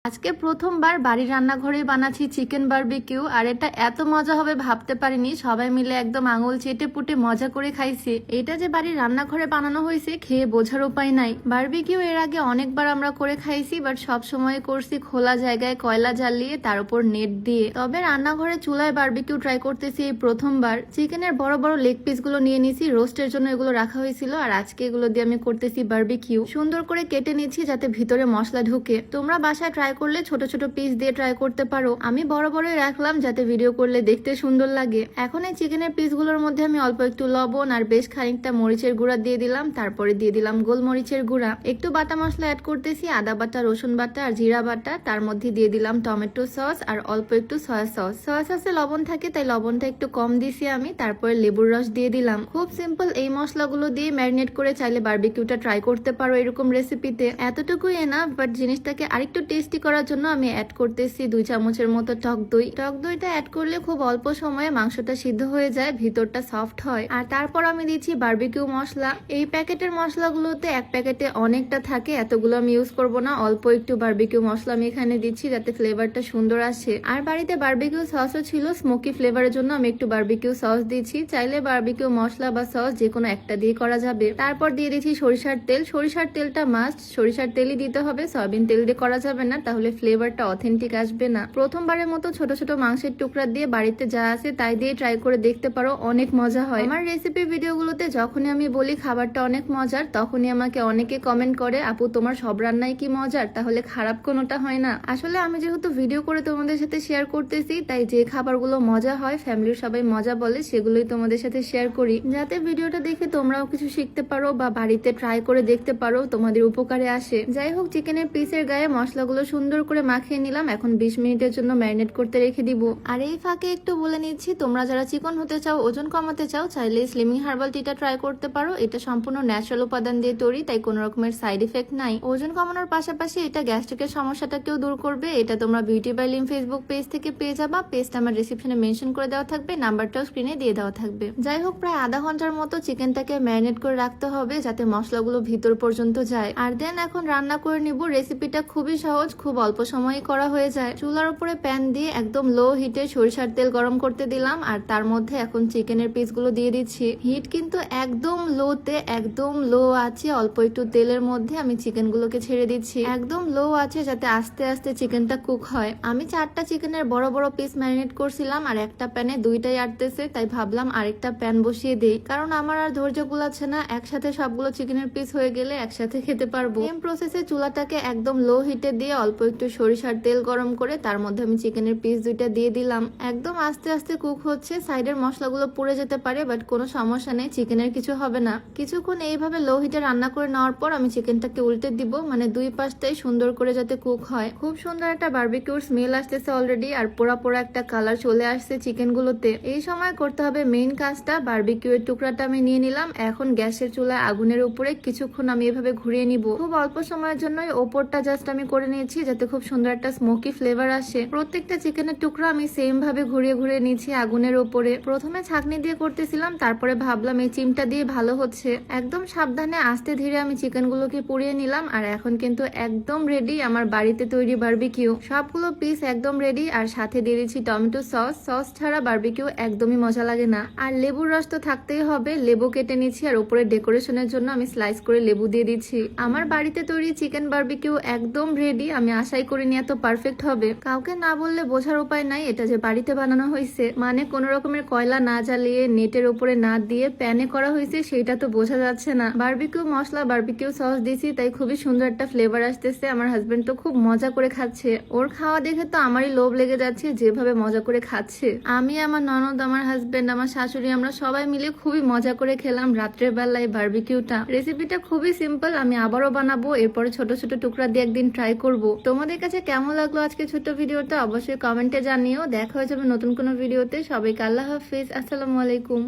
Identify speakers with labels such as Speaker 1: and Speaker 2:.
Speaker 1: আজকে প্রথমবার বাড়ির রান্নাঘরে বানাচ্ছি চিকেন বারবিকিউ। আর এটা এত মজা হবে ভাবতে পারিনি। সবাই মিলে একদম আঙুল চেটে পুটে মজা করে খাইছি। এটা যে বাড়ির রান্নাঘরে বানানো হয়েছে খেয়ে বোঝার উপায় নাই। বারবিকিউ এর আগে অনেকবার আমরা করে খাইছি, বাট সব সময় করছি খোলা জায়গায় কয়লা জ্বালিয়ে তার উপর নেট দিয়ে। তবে রান্নাঘরে চুলায় বারবিকিউ ট্রাই করতেছি এই প্রথমবার। চিকেনের বড় বড় লেগ পিস গুলো নিয়ে নিছি, রোস্টের জন্য এগুলো রাখা হয়েছিল। আর আজকে এগুলো দিয়ে আমি করতেছি বারবিকিউ। সুন্দর করে কেটে নিচ্ছি যাতে ভিতরে মশলা ঢুকে। তোমরা বাসায় ট্রাই করলে ছোট ছোট পিস দিয়ে ট্রাই করতে পারো। আমি বড় বড়ই রাখলাম যাতে ভিডিও করলে দেখতে সুন্দর লাগে। এখন এই চিকেনের পিসগুলোর মধ্যে আমি অল্প একটু লবণ আর বেশ খানিকটা মরিচের গুঁড়া দিয়ে দিলাম। তারপরে দিয়ে দিলাম গোলমরিচের গুঁড়া। একটু বাটা মশলা অ্যাড করতেছি, আদা বাটা, রসুন বাটা আর জিরা বাটা। তার মধ্যে দিয়ে দিলাম টমেটো সস আর অল্প একটু সয়া সস। সয়া সসে লবণ থাকে তাই লবণটা একটু কম দিছি আমি। তারপরে লেবুর রস দিয়ে দিলাম। খুব সিম্পল এই মশলাগুলো দিয়ে ম্যারিনেট করে চাইলে বারবিকিউটা ট্রাই করতে পারো এরকম রেসিপিতে। এতটুকুই এনাফ, বাট জিনিসটাকে আরেকটু টেস্টি করার জন্য আমি অ্যাড করতেছি 2 চামচের মতো টক দই। টক দইটা অ্যাড করলে খুব অল্প সময়ে মাংসটা সিদ্ধ হয়ে যায়, ভিতরটা সফট হয়। আর তারপর আমি দিচ্ছি বারবিকিউ মশলা। এই প্যাকেটের মশলাগুলোতে এক প্যাকেটে অনেকটা থাকে, এতগুলো আমি ইউজ করব না। অল্প একটু বারবিকিউ মশলা আমি এখানে দিচ্ছি যাতে ফ্লেভারটা সুন্দর আসে। আর বাড়িতে বারবিকিউ সসও ছিল, স্মোকি ফ্লেভারের জন্য আমি একটু বারবিকিউ সস দিচ্ছি। চাইলে বারবিকিউ মশলা বা সস যে কোনো একটা দিয়ে করা যাবে। তারপর দিয়ে দিচ্ছি সরিষার তেল। সরিষার তেলটা মাস্ট, সরিষার তেলই দিতে হবে, সয়াবিন তেল দিয়ে করা যাবে না, তাহলে ফ্লেভারটা অথেন্টিক আসবে না। প্রথমবারের মতো ছোট ছোট মাংসের টুকরা দিয়ে বাড়িতে যা আছে তাই দিয়ে ট্রাই করে দেখতে পারো, অনেক মজা হয়। আমার রেসিপি ভিডিওগুলোতে যখনই আমি বলি খাবারটা অনেক মজার, তখনই আমাকে অনেকে কমেন্ট করে, আপু তোমার সব রান্নাই কি মজার, তাহলে খারাপ কোনোটা হয় না? আসলে আমি যেহেতু ভিডিও করে তোমাদের সাথে শেয়ার করতেছি, তাই যে খাবারগুলো মজা হয়, ফ্যামিলির সবাই মজা বলে, সেগুলোই তোমাদের সাথে শেয়ার করি, যাতে ভিডিওটা দেখে তোমরাও কিছু শিখতে পারো বা বাড়িতে ট্রাই করে দেখতে পারো, তোমাদের উপকারে আসে। যাই হোক, চিকেনের পিসের গায়ে মশলাগুলো সুন্দর করে মাখিয়ে নিলাম। এখন 20 মিনিটের জন্য ম্যারিনেট করতে রেখে দিব। আর এই ফাঁকে একটু বলে নিচ্ছি, তোমরা যারা চিকন হতে চাও, ওজন কমাতে চাও, চাইলে স্লিমিং হার্বাল টিটা ট্রাই করতে পারো। এটা সম্পূর্ণ ন্যাচারাল উপাদান দিয়ে তৈরি, তাই কোনো রকমের সাইড ইফেক্ট নাই। ওজন কমানোর পাশাপাশি এটা গ্যাস্ট্রিকের সমস্যাটাকেও দূর করবে। এটা তোমরা বিউটি বাই লিম ফেসবুক পেজ থেকে পেয়ে যাবা। পেজটা আমার ডিসক্রিপশনে মেনশন করে দেওয়া থাকবে, নাম্বারটাও স্ক্রিনে দিয়ে দেওয়া থাকবে। যাই হোক, প্রায় আধা ঘন্টার মতো চিকেনটাকে ম্যারিনেট করে রাখতে হবে যাতে মশলাগুলো ভিতর পর্যন্ত যায়। আর দেন এখন রান্না করে নিব। রেসিপিটা খুবই সহজ, খুব অল্প সময়ে করা হয়ে যায়। চুলার উপরে প্যান দিয়ে একদম লো হিটে সরিষার তেল গরম করতে দিলাম। আর তার মধ্যে এখন চিকেনের পিসগুলো দিয়ে দিচ্ছি। হিট কিন্তু একদম লোতে, একদম লো আছে। অল্প একটু তেলের মধ্যে আমি চিকেনগুলোকে ছেড়ে দিচ্ছি। একদম লো আছে যাতে আস্তে আস্তে চিকেনটা কুক হয়। আমি 4টা চিকেনের বড় বড় পিস ম্যারিনেট করছিলাম, আর একটা প্যানে 2টাই আটতেছে, তাই ভাবলাম আরেকটা প্যান বসিয়ে দেই, কারণ আমার আর ধৈর্য কুলাচ্ছে না। একসাথে সবগুলো চিকেনের পিস হয়ে গেলে একসাথে খেতে পারবো। সেম প্রসেসে চুলাটাকে একদম লো হিটে দিয়ে অল্প একটু সরিষার তেল গরম করে তার মধ্যে আমি চিকেনের পিস 2টা দিয়ে দিলাম। একদম আস্তে আস্তে কুক হচ্ছে। সাইডের মশলাগুলো পুড়ে যেতে পারে, বাট কোনো সমস্যা নেই, চিকেনের কিছু হবে না। কিছুক্ষণ এইভাবে লো হিটে রান্না করে নেওয়ার পর আমি চিকেনটাকে উল্টে দিব, মানে 2 পাশটাই সুন্দর করে যাতে কুক হয়। খুব সুন্দর একটা বারবিকিউর স্মেল আসতেছে অলরেডি, আর পোড়া পোড়া একটা কালার চলে আসছে চিকেনগুলোতে। এই সময় করতে হবে মেইন কাজটা। বারবিকিউ এর টুকরাটা আমি নিয়ে নিলাম। এখন গ্যাসের চুলায় আগুনের উপরে কিছুক্ষণ আমি এভাবে ঘুরিয়ে নিব। খুব অল্প সময়ের জন্যই ওপরটা জাস্ট আমি করে নিয়েছি যাতে খুব সুন্দর একটা স্মোকি ফ্লেভার আসে। প্রত্যেকটা চিকেনের টুকরা আমি সেম ভাবে ঘুরিয়ে ঘুরিয়ে নিচ্ছি আগুনের উপরে। প্রথমে ছাঁকনি দিয়ে করতেছিলাম, তারপরে ভাবলাম এই চিমটা দিয়ে ভালো হচ্ছে। একদম সাবধানে আস্তে ধীরে আমি চিকেনগুলোকে পুড়িয়ে নিলাম। আর এখন কিন্তু একদম রেডি আমার বাড়িতে তৈরি বারবিকিউ। সবগুলো পিস একদম রেডি। আর সাথে দিয়ে দিচ্ছি টমেটো সস। সস ছাড়া বারবিকিউ একদমই মজা লাগে না। আর লেবুর রস তো থাকতেই হবে, লেবু কেটে নিচ্ছি। আর উপরে ডেকোরেশনের জন্য আমি স্লাইস করে লেবু দিয়ে দিচ্ছি। আমার বাড়িতে তৈরি চিকেন বারবিকিউ একদম রেডি। আমি আশাই করিনি এত পারফেক্ট হবে। কাউকে না বললে বোঝার উপায় নাই এটা যে বাড়িতে বানানো হয়েছে, মানে কোন রকমের কয়লা না জ্বালিয়ে নেটের উপরে না দিয়ে প্যানে করা হয়েছে, সেটা তো বোঝা যাচ্ছে না। বারবিকিউ মশলা, বারবিকিউ সস দিছি, তাই খুবই সুন্দর একটা ফ্লেভার আসতেছে। আমার হাজবেন্ড তো খুব মজা করে খাচ্ছে। ওর খাওয়া দেখে তো আমারই লোভ লেগে যাচ্ছে, যেভাবে মজা করে খাচ্ছে। আমি, আমার ননদ, আমার হাজবেন্ড, আমার শাশুড়ি, আমরা সবাই মিলে খুবই মজা করে খেলাম রাত্রের বেলায় বারবিকিউটা। রেসিপিটা খুবই সিম্পল, আমি আবারও বানাবো। এরপরে ছোট ছোট টুকরা দিয়ে একদিন ট্রাই করব। তোমাদের কাছে কেমন লাগলো আজকে ছোট্ট ভিডিওটা অবশ্যই কমেন্টে জানিও। দেখা হয়ে যাবে নতুন কোনো ভিডিওতে। সবাইকে আল্লাহ হাফিজ, আসসালামু আলাইকুম।